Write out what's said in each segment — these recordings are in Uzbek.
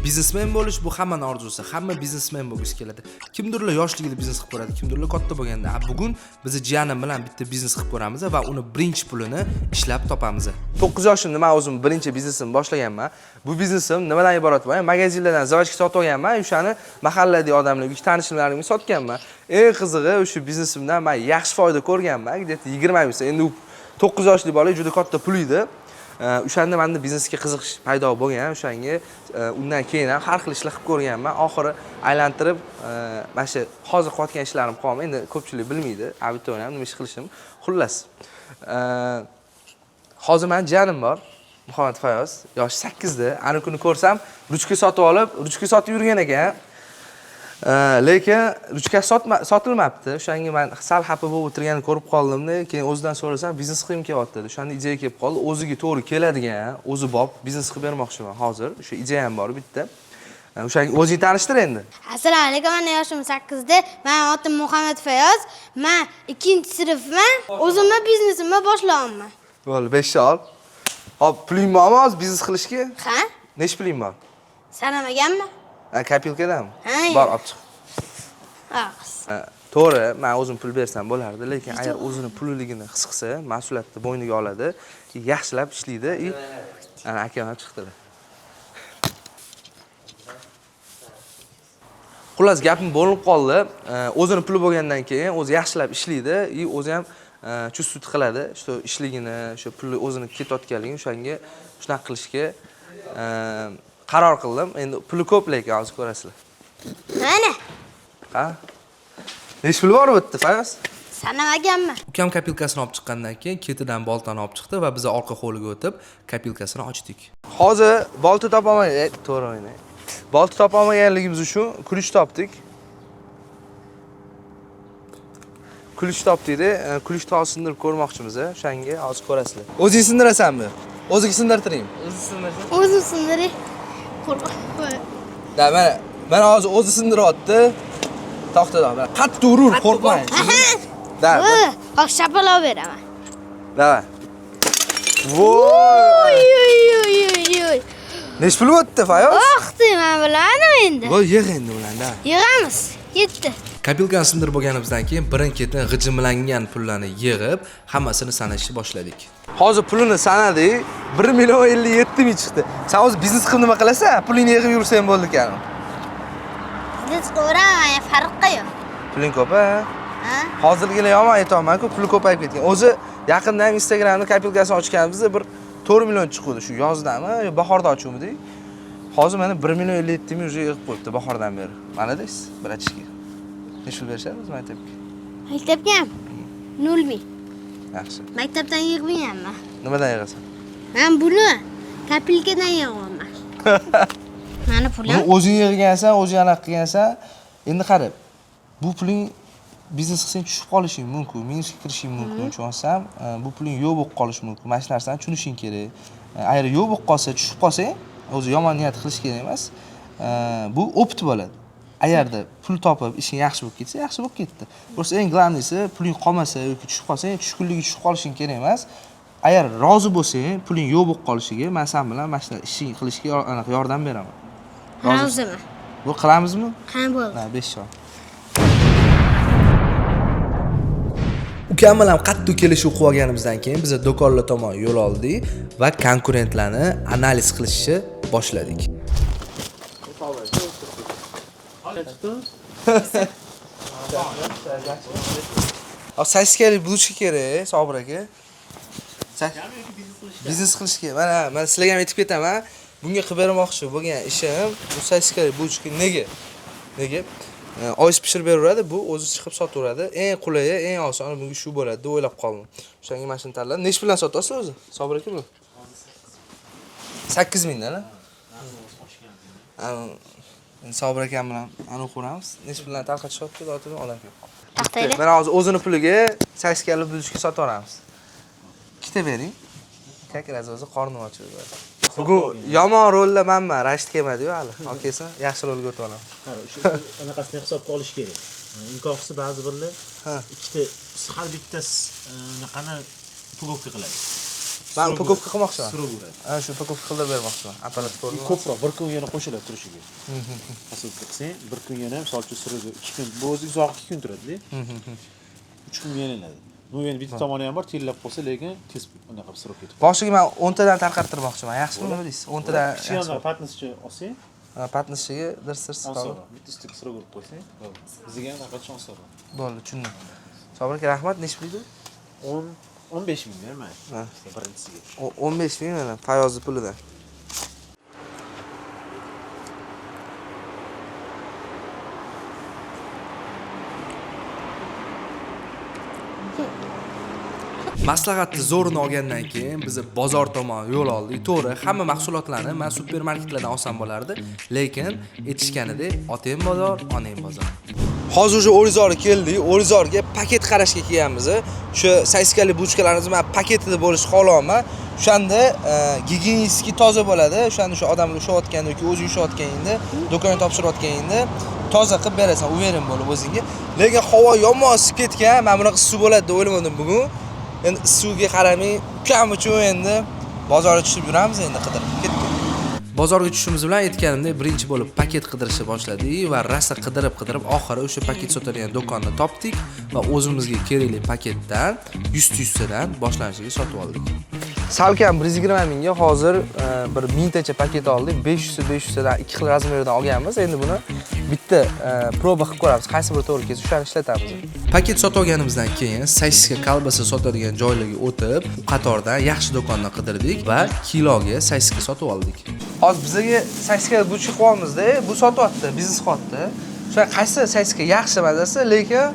Biznesmen bo'lish bu hammaning orzusi. Hamma biznesmen bo'lgisi keladi. Kimdirlar yoshligida biznes qilib ko'radi, kimdirlar katta bo'lganda. Bugun biz jiyanim bilan bitta biznes qilib ko'ramiz va uni birinchi pulini ishlab topamiz. 9 yoshimda men o'zim birinchi biznesimni boshlaganman. Bu biznesim nimadan iborat bo'lgan? Magazinlardan zavojga sotib olganman, o'shani mahalladagi odamlarga, tanishimlarimga sotganman. Eng qizig'i o'sha biznesimdan men yaxshi foyda ko'rganman. Где-то 20 ming. Endi 9 yoshli bola juda katta pul edi. O'shanda menda biznesga qiziqish paydo bo'lgan. O'shanga undan keyin ham har xil ishlar qilib ko'rganman. Oxiri aylantirib mana shu hozir qilayotgan ishlarim qolmay. Endi ko'pchilik bilmaydi, abituriyent ham nima ish qilishim. Xullas. Hozir men jiyanim bor. Muhammad Fayoz, yoshi 8 da. Ana kuni ko'rsam, ruchka sotib olib, ruchka sotib yurgan ekan. Lekin ruchka sotilmabdi. O'shanga men sal xafa bo'lib o'tirganini ko'rib qoldimda, keyin o'zidan so'rasam, biznes qilib kelyapti dedi. O'shanda ideya kelib qoldi. O'ziga to'g'ri keladigan, o'zi bop biznes qilib bermoqchiman hozir. O'sha ideya ham bor bitta. O'shanga o'zingizni tanishtir endi. Assalomu alaykum, men yoshim 8 da. Men otim Muhammad Fayoz. Men 2-sinfman. O'zimni biznesimni boshlayapman. Bo'ldi, 5 ol. Hop, puling bormi hozir biznes qilishga? Ha? Nech puling bor? Sanamaganmi? Kopilkadami? Ha. Bor, olib chiq. Yo'q. To'g'ri, men o'zim pul bersam bo'lardi, lekin agar o'zini pulligini his qilsa, mas'uliyatni bo'yniga oladi, yaxshilab ishlaydi. Ana akam ham chiqdilar. Xullas, gapim bo'linib qoldi. O'zini puli bo'lgandan keyin o'zi yaxshilab ishlaydi, o'zi ham chusut qiladi, shu ishligini, shu puli o'zini ketayotganligini o'shanga shunaqa qilishga qaror qildim. Endi puli ko'p, lekin hozir ko'rasizlar. Mana. Ha? Nech pul bor bu yerda, Fayoz? Sanamaganmi? Ukam kopilkasini olib chiqqandan keyin ketidan boltani olib chiqdi va biz orqa hovliga o'tib kopilkasini ochdik. Hozir bolta topolmagan, to'g'ri o'ynay. Bolta topolmaganligimiz uchun kulish topdik. Kulish topdik-da, kulish tog'i sindirib ko'rmoqchimiz. O'shanga hozir ko'rasizlar. O'zing sindirasanmi? O'zing sindirtiring. O'zim sindirsin. O'zim sindiray. Da, mana hozir o'zi sindiryapti. To'xtadoq, qattiq urur, qo'rqmang. Da. Hop, shapalab beraman. Davay. Voy. Nech pul o'tdi, Fayoz? Vaqti men biladim endi. Voy, yig'ing endi bilan, da. Yig'amiz. Yetdi. Kopilkani sindirib bo'lganimizdan keyin birin-ketin g'ijimlangan pullarni yig'ib, hammasini sanashni boshladik. Hozir pulini sanadik, 1,57 ming chiqdi. Sen o'zi biznes qilib nima qilasan? Pulingni yig'ib yursang bo'ldi ekan. Biz ko'raman, farqi yo'q. Puling ko'p-a? Ha? Hozirgina yomon aytolman-ku, puli ko'payib ketgan. O'zi yaqinda ham Instagramda kopilkasini ochganimizda bir 4 million chiqdi. Shu yozdami yo bahorda ochuvdik. Hozir mana 1,57 ming yig'ib qo'yibdi bahordan beri. Mana deysiz, bir achishga. Nech pul berishadi o'zi maktabga? Maktabga 0 ming. Yaxshi. Maktabdan yig'mayapman. Nimadan yig'asan? Men buni kopilkadan yig'aman. Mani pulim. Buni o'zing yig'gansan, o'zing anaqa qilgansan. Endi qarab. Bu puling biznes qilsang tushib qolishing mumkin, minusga kirishing mumkin. Tushunasam, bu puling yo'q bo'lib qolishi mumkin. Mana shu narsani tushunishing kerak. Agar yo'q bo'lib qolsa, tushib qolsang, o'zi yomon niyat qilish kerak emas. Bu opit bo'ladi. Agarda pul topib, ishing yaxshi bo'lib ketsa, yaxshi bo'lib ketdi. Bo'lsa eng globnisi puling qolmasa yoki tushib qolsang, tushkunligi tushib qolishing kerak emas. Agar rozi bo'lsang, puling yo'q bo'lib qolishiga men sen bilan mana shu ishing qilishga yordam beraman. Rozimi? Bu qilamizmi? Qani bo'ldi. 5 soat. Ukam bilan qattiq kelishuv qilib olganimizdan keyin biz do'konlar tomon yo'l oldik va konkurentlarni analiz qilishni boshladik. Saskalik bulushi kerak, Sobir aka. Biznes qilish kerak. Mana sizlarga ham aytib ketaman. Bunga qilib bermoqchi bo'lgan ishim bu saskalik bulushi kerak. Nega? Oyis pishirib beraveradi, bu o'zi chiqib sotaveradi. Eng qulayi, eng osoni bunga shu bo'ladi deb o'ylab qoldim. O'shanga mana shuni tanladim. Nech bilan sotasizlar o'zi? Sobir aka bu? 8 mingdan, a? Sobir akam bilan uni ko'ramiz. Nech bilan tarqatishyapti, dotini olamiz. Taqtaylar. Mana hozir o'zini puliga 8 kali buzishga sotaveramiz. Ikkita bering. Kakraz o'zi qornim ochib. Bugun yomon rolda menman, Rashid kelmadi-yu hali. Okeysan, yaxshi rolga o'tib olaman. Ha, o'sha anaqasini hisobga olish kerak. Imkonsiz ba'zi birlar ikkita har bittasi anaqani pulovka qiladi. Men upakovka qilmoqchiman. Surib uradi. Ana shu upakovka qilib bermoqchiman. Apparat ko'rdim. Ko'proq bir kun yana qo'shiladi turishiga. Aslida qilsang, bir kun yana misol uchun surib 2 kun, bu o'zi uzoq 2 kun turadi-da. 3 kun yenilanadi. Bu endi bitta tomoni ham bor, tillab qo'ysa, lekin tez unaqa qilib surib ketadi. Boshiga men 10 tadan tarqattirmoqchiman. Yaxshimi nima deysiz? 10 tadan. Kichkina patnischi olsang, Patnishiga dirs osonroq. Bitta ustiga surib urib qo'ysang, bizga ham faqat osonroq. bo'ldi, tushundim. Sabr aka, rahmat. Nech pul edi? 15 ming bermaydi. Ha. Birinchisiga. 15 ming mana Fayozni pulidan. Maslahatni zo'rini olgandan keyin biz bozor tomon yo'l oldik. To'g'ri, hamma mahsulotlarni men supermarketlardan olsam bo'lardi, lekin aytishganidek, otang bozor, onang bozor. Hozir o'sha O'rizorga keldik. O'rizorga paket qarashga kelganmiz. O'sha sayskali buchkalarimiz men paketida bo'lish xohlamayman. O'shanda gigiyenический toza bo'ladi. O'shanda o'sha odamlar ushlayotganda yoki o'zi ushlayotganingda, do'konga topshirayotganingda toza qilib berasan, uvering bo'lib o'zingga. Lekin havo yomon isib ketgan. Men bunaqa issiq bo'ladi deb o'ylamadim bugun. Endi suvga qaramay, ukam uchun endi bozorga tushib yuramiz endi qidirib. Ketdik. Bozorga tushishimiz bilan aytganimdek, birinchi bo'lib paket qidirishni boshladik va rosa qidirib oxiri o'sha paket sotadigan do'konni topdik va o'zimizga kerakli paketdan 100 tadan boshlanishiga sotib oldik. Salkam 120 mingga hozir bir 1000 tacha paket oldik. 500 tadan 2 xil razmerdan olganmiz. Endi buni bitta proba qilib ko'ramiz. Qaysi biri to'g'ri kelsa, o'shani ishlatamiz. Paket sotib olganimizdan keyin sosiska kolbasa sotadigan joylarga o'tib, qatordan yaxshi do'konni qidirdik va kiloga sosiska sotib oldik. Hozir bizga sosiska buchi qilyapmiz-da, bu sotyapti, biznes qilyapti. O'sha qaysi sosiska yaxshi mazasi, lekin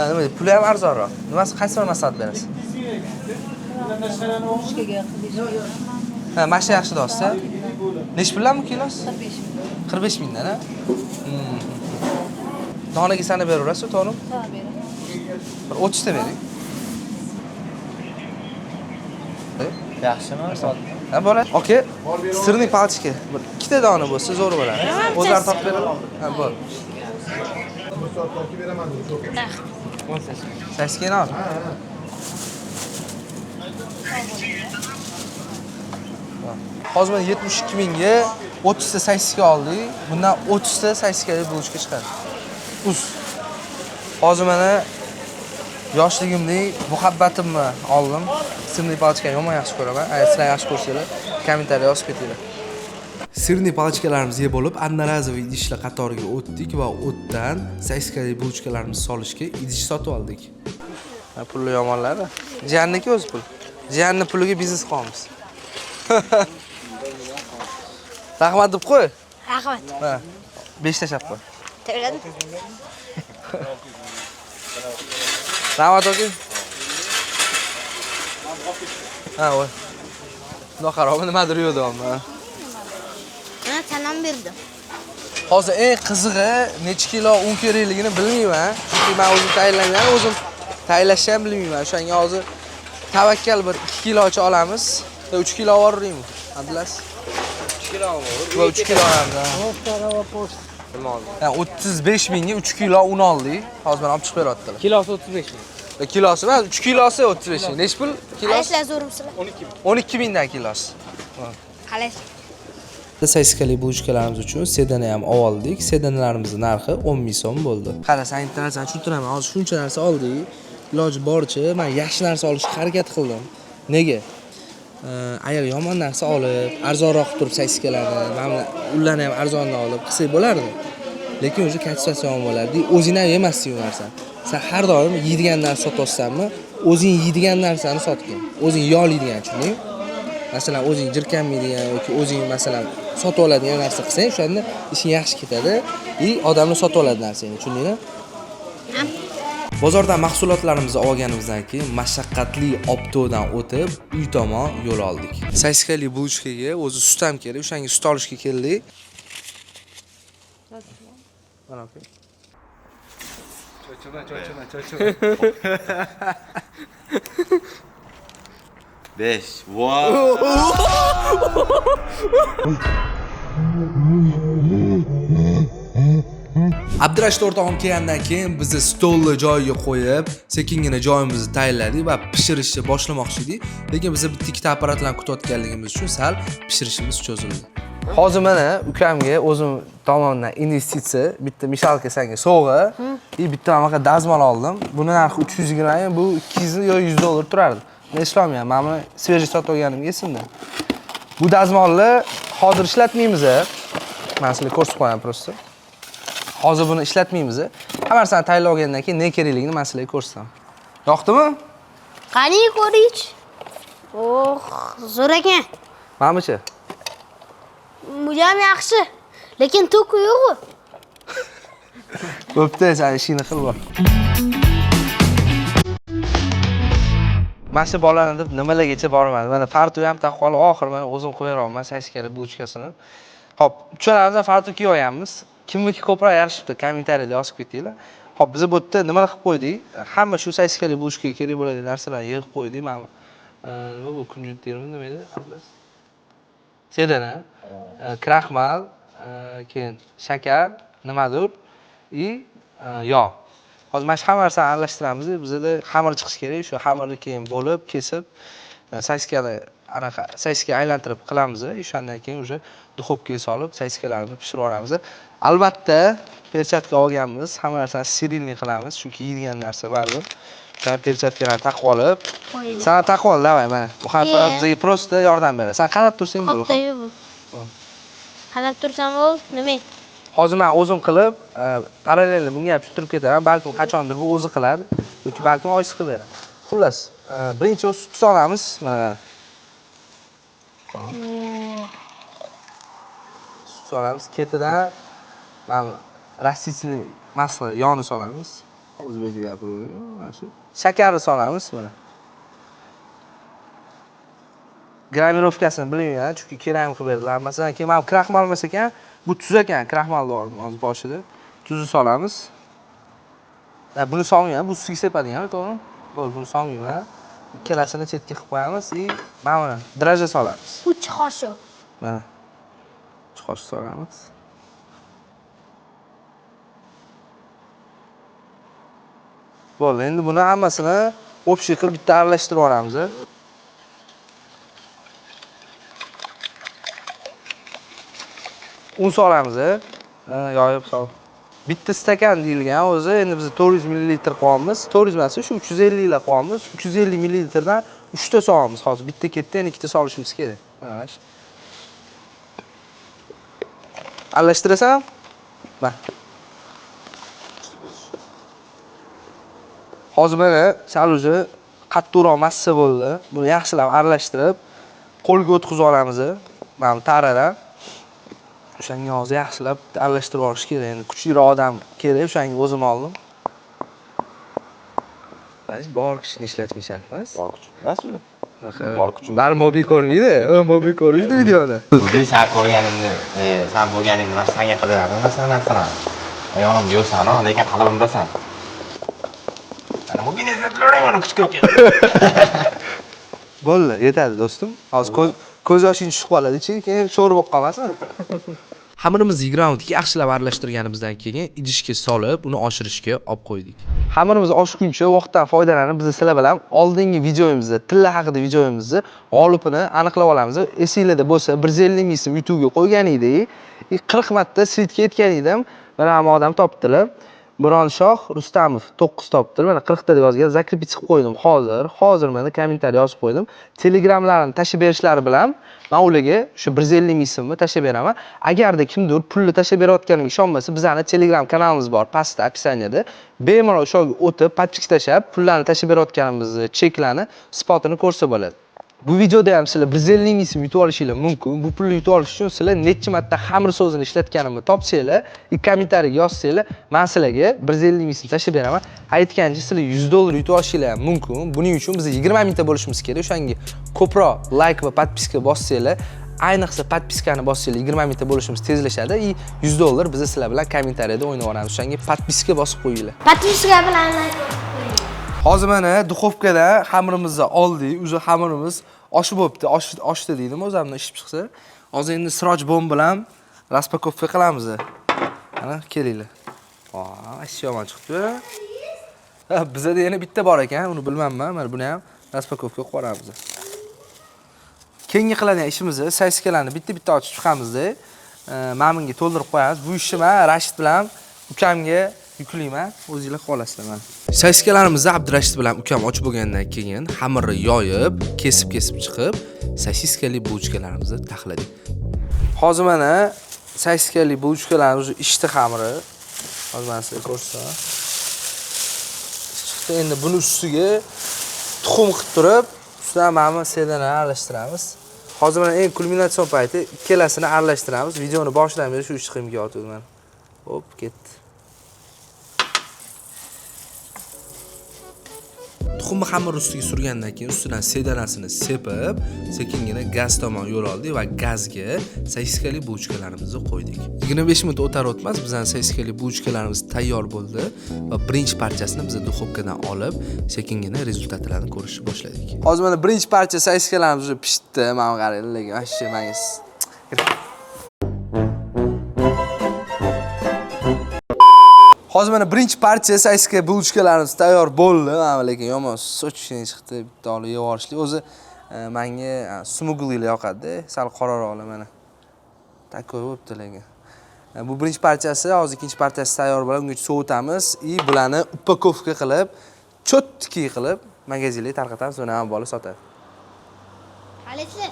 nima deydi, puli ham arzonroq. Nimasi qaysi bir maslahat berasiz? Ha, mana shu yaxshi do'stsa. Nech puldan bu kilosi? 45 mingdan, ha? Donaga sanab beraverasiz, to'g'rimi? Ha, beraman. Bir 30 ta bering. Yaxshimi? Ha, bo'ladi. Oka, sirni palchika. Bir ikkita dona bo'lsa zo'r bo'ladi. O'zlar topib beradi. Ha, bo'ldi. Saskina ol. Hozir men 72 mingga 30 ta saska oldik. Bundan 30 ta saskali bo'lishga chiqadi. Hozir mana yoshligimdek muhabbatimni oldim. Sirni palchkani yomon yaxshi ko'raman. Agar sizlar yaxshi ko'rsanglar, kommentariy yozib ketinglar. Sirni palchkalarimizni yeb olib, annarazovый idishlar qatoriga o'tdik va o'tdan saskali bulchkalarimizni solishga idish sotib oldik. Pulli yomonlar. Jiyanniki o'z pul. Jiyanni puliga biznes qilamiz. Rahmat deb qo'y. Rahmat. Ha. 5 tashab qo'y. To'g'ri. Rahmat aka. Ha, voy. Noqaroq nimadir yo'dim. Men sanam berdim. Hozir eng qizig'i necha kilo un kerakligini bilmayman. Chunki men o'zim tayyorlagan, o'zim tayyorlashni ham bilmayman. O'shanga hozir tavakkal bir 2 kilocha olamiz. 3 kilo yuboraymi? Abdulaziz. 3 kilo va 3 kilo ham. Ha, 35 mingga 3 kilo un oldik. Hozir men olib chiqib beryaptilar. Kilosi 35 ming. Kilosi emas, 3 kilosi 35 ming. Nech pul? Kilosi Qaysizlar zo'rimsizlar? 12 mingdan kilosi. Qalaysiz? Sayskali buchkalarimiz uchun sedani ham oldik. Sedanlarimizning narxi 10 ming so'm bo'ldi. Qara, sen narsani tushuntiraman. Hozir shuncha narsa oldik. Iloji boricha men yaxshi narsa olishga harakat qildim. Nega? Agar yomon narsa olib, arzonroq turib sayskalarni, mana ularni ham arzondan olib qilsak bo'lardi. Lekin o'zi kachchasi yomon bo'lardi. O'zing ham yemasding u narsani. Sen har doim yeydigan narsa sotyapsanmi? O'zing yeydigan narsani sotgin. O'zing yo'laydigan, tushundingmi? Masalan, o'zing jirkanmaydigan yoki o'zing masalan sotib oladigan narsa qilsang, o'shanda ishing yaxshi ketadi. Odamlar sotib oladi narsangni, tushundingmi? Bozordan mahsulotlarimizni olganimizdan keyin mashaqqatli optodan o'tib, uy tomon yo'l oldik. Sayskali bulchkaga o'zi sut ham kerak, o'shanga sut olishga keldik. Mana aka. Cho'chima. 5. Wow. Abdurashid o'rtog'im kelgandan keyin bizni stolni joyiga qo'yib, sekingina joyimizni tayinladik va pishirishni boshlamoqchi edik. Lekin biz bitta ikkita apparatlarni kutayotganligimiz uchun sal pishirishimiz cho'zildi. Hozir mana ukamga o'zim tomonidan investitsiya, bitta mishalka senga sovg'a, bitta anaqa dazmol oldim. Buni narxi 320, bu 200 yo 100 dollar turardi. Men eslolmayman, mana buni svejiy sotib olganim esimda. Bu dazmolni hozir ishlatmaymiz. Men sizlarga ko'rsatib qo'yaman просто. Hozir buni ishlatmaymiz. Hamma narsani tayyorlab olgandan keyin ne kerakligini men sizlarga ko'rsataman. Yoqdimi? Qani ko'rich. Oh, zo'r ekan. Ma'michi? Mujam yaxshi. Lekin to'ki yo'q. Bo'pti, sen ishingni qil bor. Mana bolalarni deb nimalargacha bormadim. Mana fartu ham taqolib oxir mana o'zim qo'yaraman saskali buchkasini. Xo'p, uchalamizdan fartu kiyoyamiz. Kimniki ko'proq yarashibdi, kommentariyada yozib ketinglar. Xo'p, biz bu yerda nimalar qilib qo'ydik? Hamma shu saskali buchkaga kerak bo'ladigan narsalarni yig'ib qo'ydik. Mana nima bu kunjuntivmi nima edi? Sedana, kraxmal, keyin shakar, nimadir и yog'. Hozir mana shu hamma narsani aralashtiramiz. Bizda xamir chiqishi kerak. Shu xamirni keyin bo'lib, kesib, saskaga aylantirib qilamiz. O'shandan keyin уже duxovkaga solib, saskalarni pishirib olamiz. Albatta, perchatka olganmiz. Hamma narsani sterilniy qilamiz, chunki yeydigan narsa baribir. Sen perchatkalarni taqib olib, sen taqib ol, davay mana. Muhammad bizga просто yordam beradi. Sen qarab tursang bo'ladi. Qarab tursam bo'l, nima? Hozir men o'zim qilib, parallelni bunga ham tushirib ketaman. Balkim qachondir bu o'zi qiladi yoki balkim oyisi qilib beradi. Xullas, birinchi sut solamiz. Mana. Sut solamiz. Ketidan mana rastительный masla yog'ni solamiz. O'zbekcha gapiraman. Mana shu. Shakarni solamiz mana. Gravirovkasini bilmayman, chunki kerak qilib berdilar. Masalan, keyin men kraxmal emas ekan, bu tuz ekan, kraxmalni hozir boshida. Tuzni solamiz. Buni solmayman, bu suvga sepadigan, to'g'rimi? Bo'ldi, buni solmayman. Ikkalasini chetga qilib qo'yamiz va mana draja solamiz. 3 qoshiq. Mana. 3 qoshiq solamiz. Bo'ldi, endi buni hammasini общий qilib bitta aralashtirib olamiz. Un solamiz, yoyib sol. Bitta stakan deyilgan o'zi, endi biz 400 ml qo'yamiz. 400 emas, shu 350 la qo'yamiz. 350 ml dan 3 ta solamiz. Hozir bitta ketdi, yana 2 ta solishimiz kerak. Mana shu. Aralashtirasan? Mana. Hozir mana sal o'zi qattiqroq massa bo'ldi. Buni yaxshilab aralashtirib, qo'lga o'tkazib olamiz. Mana taradan. O'shanga hozir yaxshilab aralashtirib olish kerak. Endi kuchliroq odam kerak, o'shanga o'zim oldim. Biz bor kuchni ishlatmaysan, emas? Bor kuch. Emasmi? Bor kuch. Bari mobil ko'rinmaydi. Mobil ko'rinmaydi videoda. O'zing sen ko'rganingni, sen bo'lganingni mana senga qilaman, masalan narsalarni. Yonimda yo'qsan, lekin qalbimdasan. Ana mobil izlatlaring kuchga o'tgan. Bo'ldi, yetadi do'stim. Hozir ko'z yoshing tushib qoladi-chi, keyin sho'r bo'lib qolmasin. Xamirimizni 20 minutga yaxshilab aralashtirganimizdan keyin idishga solib, uni oshirishga olib qo'ydik. Xamirimiz oshguncha vaqtdan foydalanib, biz sizlar bilan oldingi videomizda, tilla haqida videomizda g'olibini aniqlab olamiz. Esinglarda bo'lsa, 150 ming so'm YouTube'ga qo'ygan edik. 40 marta svetga aytgan edim. Mana hamma odam topdilar. Mironshoh Rustamov 9 topdi. Mana 40 ta deb yozgan. Zakripit qilib qo'ydim hozir mana kommentariy yozib qo'ydim. Telegramlarini tashib berishlari bilan men ularga shu 150 ming so'mni tashib beraman. Agarda kimdir pulni tashib berayotganimga ishonmasa, bizning Telegram kanalimiz bor, pastda opsiyaniyada. Bemalol o'sha o'tib, podpiska tashab, pullarni tashib berayotganimizni cheklarni, spotini ko'rsa bo'ladi. Bu videoda ham sizlar 150 ming so'm yutib olishinglar mumkin. Bu pulni yutib olish uchun sizlar necha marta xamir so'zini ishlatganimni topsanglar, kommentariyaga yozsanglar, men sizlarga 150 ming so'm tashib beraman. Aytgancha sizlar 100 dollar yutib olishinglar ham mumkin. Buning uchun biz 20 mingta bo'lishimiz kerak. O'shanga ko'proq like va podpiska bossanglar, ayniqsa podpiskani bossanglar 20 mingta bo'lishimiz tezlashadi. 100 dollar biz sizlar bilan kommentariyada o'ynab olamiz. O'shanga podpiska bosib qo'yinglar. Podpiska bilan Hozir mana duxovkada xamirimizni oldik. Уже xamirimiz oshib bo'libdi. Oshdi deydimi o'zimdan ishib chiqsa. Hozir endi siroj bomb bilan raspakovka qilamiz. Mana kelinglar. Ashyo yomon chiqdi. Bizda yana bitta bor ekan, uni bilmayman. Mana buni ham raspakovka qilib yuboramiz. Keyingi qiladigan ishimiz saiskalarni bitta-bitta ochib chiqamizda, mana bunga to'ldirib qo'yamiz. Bu ishni men Rashid bilan ukamga yuklayman, o'zingizlar qilib olasizlar mana. Saiskalarimizni Abdurashid bilan ukam ochib bo'lgandan keyin xamirni yoyib, kesib chiqib, sosiskali bulchkalarimizni taxladik. Hozir mana sosiskali bulchkalarimiz ishti xamiri. Hozir mana sizga ko'rsataman. Chiqdi. Endi buni ustiga tuxum qilib turib, ustidan mana sedani aralashtiramiz. Hozir mana eng kulminatsion payti ikkalasini aralashtiramiz. Videoni boshidan beri shu ish qilib kelyapman. Hop, ketdi. Tuxumni xamir ustiga surgandan keyin ustidan sedanasini sepib, sekingina gaz tomon yo'l oldik va gazga sosiskali bulchkalarimizni qo'ydik. 25 minut o'tar-o'tmas bizning sosiskali bulchkalarimiz tayyor bo'ldi va birinchi parchasini biz duxovkadan olib, sekingina rezultatlarini ko'rishni boshladik. Hozir mana birinchi parcha sosiskalarimiz pishdi. Mana qaranglar, vashcha menga Hozir mana birinchi parcha sosiska bulchkalarimiz tayyor bo'ldi. Mana lekin yomon sochini chiqdi. Bitta olib yeb olishlik. O'zi menga sumuglilar yoqadi. Sal qororoqlar mana. Takoy bo'libdi lekin. Bu birinchi parchasi, hozir ikkinchi parchasi tayyor bo'ladi. Unga sovutamiz va bularni upakovka qilib, cho'tki qilib magazinlarga tarqatamiz, so'ngra ham bo'lib sotadi. Halitlar.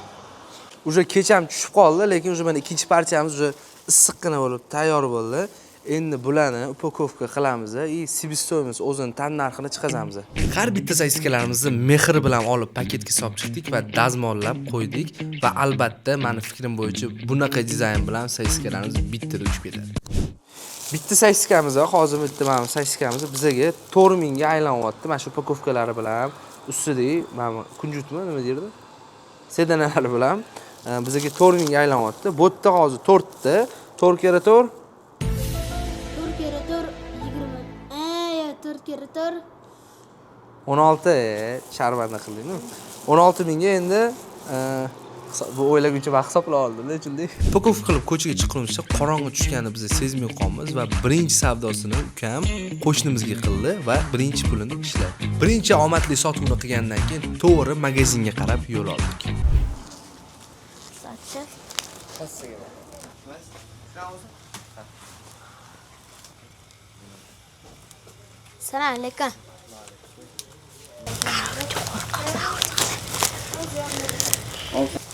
Uje kecham tushib qoldi, lekin uje mana ikkinchi parchamiz uje issiqqina bo'lib tayyor bo'ldi. Endi bularni upakovka qilamiz va себестоимость o'zini tan narxini chiqazamiz. Har bitta sosiskalarimizni mehr bilan olib paketga solib chiqdik va dazmollab qo'ydik va albatta meni fikrim bo'yicha bunaqa dizayn bilan sosiskalarimiz bittada uchib ketadi. Bitta sosiskamiz hozir bitta mana sosiskamiz bizga 4000 ga aylanyapti. Mana shu upakovkalari bilan ustida mana kunjutmi nima derdi? Sedanalari bilan bizga 4000 ga aylanyapti. Bu yerda hozir 4 ta 4 kere 4 16 sharbanda qildingmi? 16000 ga endi bu o'ylaguncha vaqt hisoblab oldim-da, chunki. Upakovka qilib ko'chaga chiqqanimizda qorong'i tushganini biz sezmay qolamiz va birinchi savdosini ukam qo'shnimizga qildi va birinchi pulini ishladi. Birinchi omadli sotuvni qilgandan keyin to'g'ri magazinga qarab yo'l oldik. Assalomu alaykum.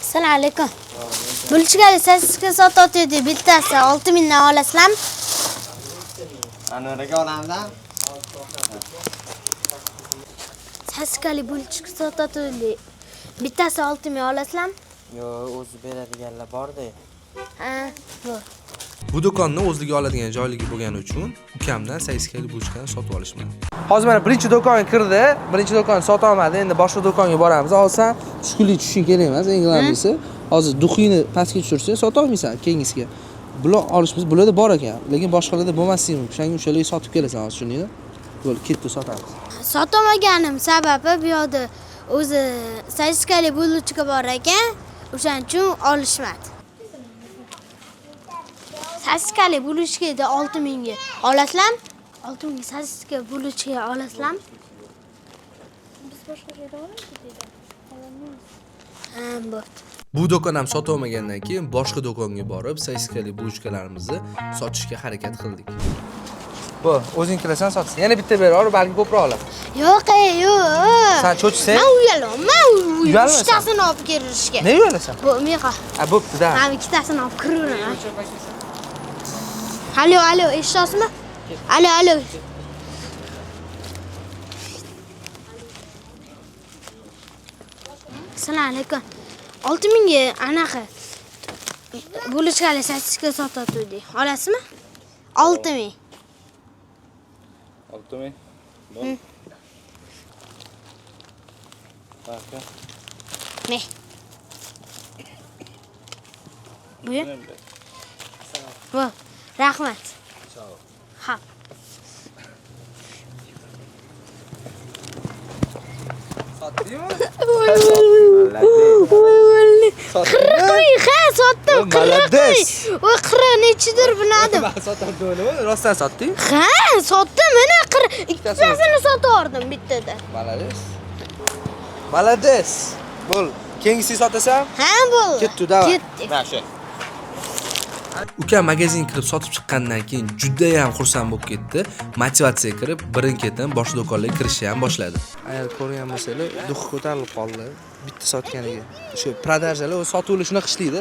Assalomu alaykum. Bulchkali sosiska sotyapti, bittasi 6000 dan olasizlarmi? Anoriga olamda. Sosiskali bulchka sotyapti. Bittasi 6000 olasizlarmi? Yo'q, o'zi beradiganlar bor-da. Ha, bor. Bu do'konni o'zligi oladigan joyligi bo'lgani uchun ukamdan sosiskali bulchkani sotib olishman. Hozir mana birinchi do'konga kirdi. Birinchi do'konni sota olmadi. Endi boshqa do'konga boramiz. Olsan, tushkunlik tushing kerak emas, eng ahamiysi. Hozir duxini pastga tushirsa sota olmaysan keyingisiga. Bular olishimiz bularda bor ekan, lekin boshqalarda bo'lmasligi mumkin. O'shanga o'shalarga sotib kelasan, hozir shuningmi? Bo'ldi, ketdi sotamiz. Sotolmaganim sababi bu yerda o'zi sosiskali bulchka bor ekan, o'shaning uchun olishmadi. Sosiskali bulchkada 6000 ga olasizlarmi? 6000 ga sosiska bulchka olasizlarmi? Biz boshqa yerda olamiz. Ha, bo'pti. Bu do'kon ham sota olmagandan keyin boshqa do'konga borib, sosiskali bulchkalarimizni sotishga harakat qildik. Bu, o'zing kelasan sotasan. Yana bitta beror, balki ko'proq olar. Yo'q, yo'q. Sen cho'chsang? Men uyalaman. Uyalmaysan? Uchtasini olib kirishga. Ne uyalasan? Bu meqa. Ha, bo'pti-da. Men ikkitasini olib kiraveraman. Alo, eshitasizmi? Alo. Assalomu alaykum. 6000 ga anaqa bulchkali sosiska sotyapti. Olasizmi? 6000. 6000. Başka? Ne? Buyur. Bu, rahmat. Sağ ol. Ha. Sotdingmi? Qirq ha sotdim. Молодец. Voy 40 nechidir bilmadim. Men sotaman o'ylab, rostdan sotding? Ha, sotdim. Mana 40 ikkitasini sotib bittada. Молодец. Молодец. Bo'l. Keyingisini sotasan? Ha, bo'ldi. Ketdi, davay. Ketdik. Mana shu. Uka magazinga kirib sotib chiqqandan keyin juda ham xursand bo'lib ketdi. Motivatsiyaga kirib, birin-ketin boshqa do'konlarga kirishni ham boshladi. Agar ko'rgan bo'lsanglar, duxi ko'tarilib qoldi. Bitta sotganiga. O'sha prodajalar, o'sha sotuvlar shunaqa ishlaydi.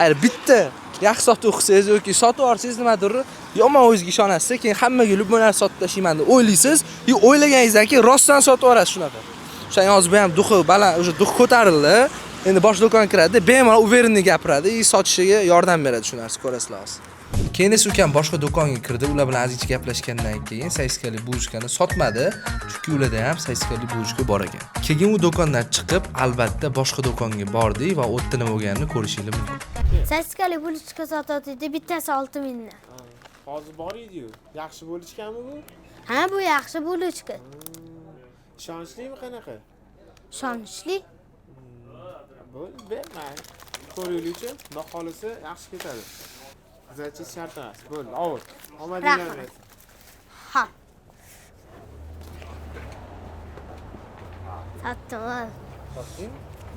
Agar bitta yaxshi sotuv qilsangiz yoki sotib olsangiz nimadir, yomon o'zingizga ishonasiz, keyin hammaga любой narsa sotib tashlayman deb o'ylaysiz, o'ylaganingizdan keyin rostdan sotib olasiz shunaqa. O'sha hozir bu ham duxi baland, o'sha duxi ko'tarildi. Endi boshqa do'konga kiradi, bemalol uverenni gapiradi, sotishiga yordam beradi shu narsa ko'rasizlar hozir. Keyin esa ukam boshqa do'konga kirdi, ular bilan azizcha gaplashgandan keyin sayskali buchkani sotmadi, chunki ularda ham sayskali buchka bor ekan. Keyin u do'kondan chiqib, albatta boshqa do'konga bordik va u yerda nima bo'lganini ko'rishingiz mumkin. Saskali bulichka sotadi, bittasi 6 mingdan. Hozir bor edi-yu. Yaxshi bo'lishganmi bu? Ha, bu yaxshi bulichka. Ishonchlimi qanaqa? Ishonchli. Bo'ldi, bermang. Ko'raylik-chi, xudo xolisa yaxshi ketadi. Qizarchish shart emas. Bo'ldi, ovur. Omadinglar bersin. Ha. Sotdim.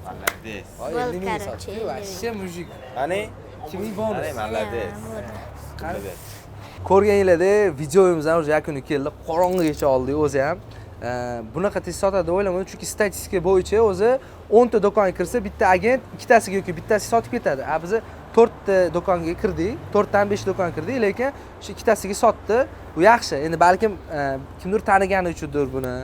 Молодец. Voy, Bo'l, 50 ming короче, sotdi, 50 вообще mujik. Qani? Kimning bonus? Молодец. Молодец. Ko'rganinglarda videomiz ham yakuniga keldi. Qorong'igacha oldik o'zi ham. Bunaqa tez sotadi o'ylamadi, chunki statistika bo'yicha o'zi 10 ta do'konga kirsa, bitta agent ikkitasiga yoki bittasiga sotib ketadi. Biz 4 ta do'konga kirdik, 4 dan 5 do'konga kirdik, lekin shu ikkitasiga sotdi. Bu yaxshi. Endi balkim kimdir tanigani uchundir buni,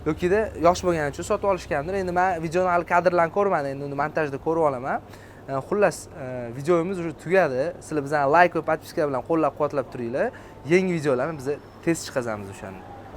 yokida yosh bo'lgani uchun sotib olishgandir. Endi men videoni hali kadrlarni ko'rmadim, endi uni montajda ko'rib olaman. Xullas, videomiz уже tugadi. Sizlar bizani like va podpiska bilan qo'llab-quvvatlab turinglar. Yangi videolarni biz tez chiqazamiz o'shani.